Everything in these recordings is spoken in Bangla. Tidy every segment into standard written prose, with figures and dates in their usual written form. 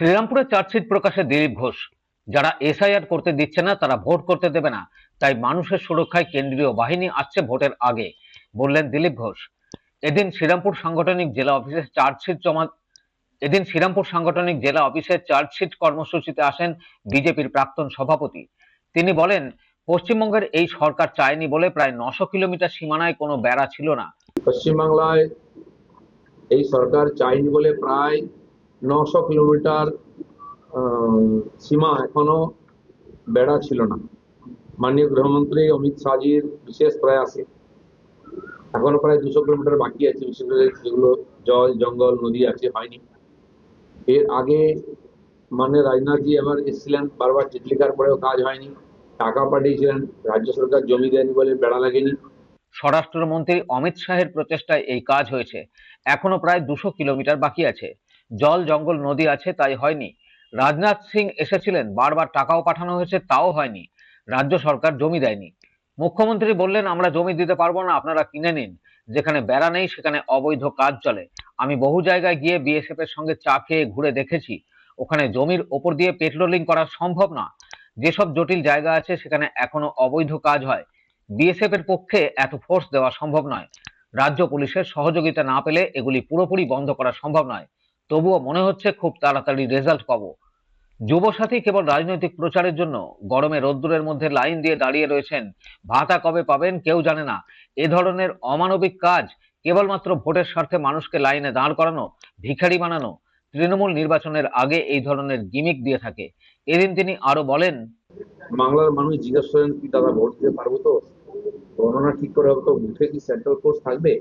শ্রীরামপুরে চার্জশিট প্রকাশে দিলীপ ঘোষ। যারা এসআইআর করতে দিচ্ছে না তারা ভোট করতে দেবে না, তাই মানুষের সুরক্ষায় কেন্দ্রীয় বাহিনী আসছে ভোটের আগে, বললেন দিলীপ ঘোষ। এদিন শ্রীরামপুর সাংগঠনিক জেলা অফিসে চার্জশিট জমা এদিন শ্রীরামপুর সাংগঠনিক জেলা অফিসে চার্জশিট কর্মসূচিতে আসেন বিজেপির প্রাক্তন সভাপতি। তিনি বলেন, পশ্চিমবঙ্গের এই সরকার চায়নি বলে প্রায় 900 কিলোমিটার সীমানায় কোনো বেড়া ছিল না। পশ্চিমবাংলায় এই সরকার চায়নি বলে প্রায় 900 কিলোমিটার সীমা এখনো বেড়া ছিল না। মাননীয় গৃহমন্ত্রী অমিত শাহজির বিশেষ প্রয়াসে এখনো প্রায় 200 কিলোমিটার বাকি আছে, বিশেষ করে যেগুলো জল জঙ্গল নদী আছে হয়নি। এর আগে মাননীয় রাজনাথজি এবার এসেছিলেন, বারবার চিঠি লেখার পরেও কাজ হয়নি। টাকা পাঠিয়েছিলেন, রাজ্য সরকার জমি দেয়নি বলে বেড়া লাগেনি। স্বরাষ্ট্রমন্ত্রী অমিত শাহের প্রচেষ্টায় এই কাজ হয়েছে। এখনো প্রায় 200 কিলোমিটার বাকি আছে। জল জঙ্গল নদী আছে, তাই হয়নি। রাজনাথ সিং এসেছিলেন, বারবার টাকাও পাঠানো হয়েছে, তাও হয়নি। রাজ্য সরকার জমি দেয়নি। মুখ্যমন্ত্রী বললেন, আমরা জমি দিতে পারবো না, আপনারা কিনে নিন। যেখানে বেড়া নেই সেখানে অবৈধ কাজ চলে। আমি বহু জায়গায় গিয়ে বিএসএফ এর সঙ্গে চা খেয়ে ঘুরে দেখেছি। ওখানে জমির ওপর দিয়ে পেট্রোলিং করা সম্ভব না। যেসব জটিল জায়গা আছে সেখানে এখনো অবৈধ কাজ হয়। বিএসএফ এর পক্ষে এত ফোর্স দেওয়া সম্ভব নয়। রাজ্য পুলিশের সহযোগিতা না পেলে এগুলি পুরোপুরি বন্ধ করা সম্ভব নয়। তবুও মনে হচ্ছে খুব তাড়াতাড়ি রেজাল্ট পাবো। যুবসাথী কেবল রাজনৈতিক প্রচারের জন্য গরমে রোদ্দুরের মধ্যে লাইন দিয়ে দাঁড়িয়ে রয়েছেন। ভাতা কবে পাবেন কেউ জানে না। এ ধরনের অমানবিক কাজ কেবলমাত্র ভোটের স্বার্থে মানুষকে লাইনে দাঁড় করানো, ভিখারি বানানো। তৃণমূল নির্বাচনের আগে এই ধরনের গিমিক দিয়ে থাকে। এদিন তিনি আরো বলেন, বাংলার মানুষ জিজ্ঞেস করেন কি দাদা ভোট দিতে পারবো তো, গণনা ঠিক করে হবে তো, বুথে কি সেন্ট্রাল ফোর্স থাকবে?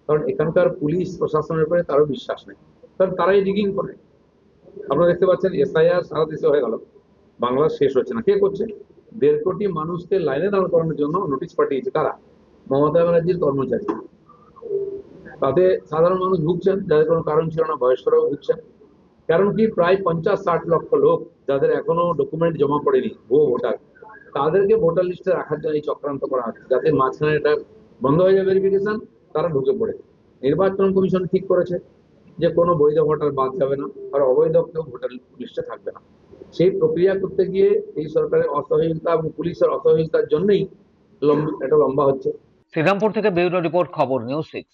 কারণ এখানকার পুলিশ প্রশাসনের উপরে কারো বিশ্বাস নেই, কারণ তারাই রিগিং করে। আপনারা দেখতে পাচ্ছেন এসআইআর সারা দেশে হয়ে গেল, বাংলা শেষ হচ্ছে না। কে করছে? 1.5 কোটি মানুষকে লাইনে দাঁড় করানোর জন্য নোটিশ পাঠিয়েছে কারা? মমতা ব্যানার্জির কর্মচারী। তাতে সাধারণ মানুষ ভুগছেন, যাদের কোনো কারণ ছিল না, বয়স্করাও ভুগছেন। কারণ কি, প্রায় 50-60 লক্ষ লোক যাদের এখনো ডকুমেন্ট জমা পড়েনি, ভুয়ো ভোটার, তাদেরকে ভোটার লিস্টে রাখার জন্য এই চক্রান্ত করা হচ্ছে, যাতে মাঝখানে এটা বন্ধ হয়ে যাবে ভেরিফিকেশন, তারা ঢুকে পড়ে। নির্বাচন কমিশন ঠিক করেছে যে কোনো বৈধ ভোটার বাদ যাবে না, আর অবৈধ কেউ ভোটার লিস্টে থাকবে না। সেই প্রক্রিয়া করতে গিয়ে এই সরকারের অসহযোগিতা এবং পুলিশের অসহযোগিতার জন্যই এটা লম্বা হচ্ছে। শ্রীরামপুর থেকে ব্যুরো রিপোর্ট, খবর নিউজ 6।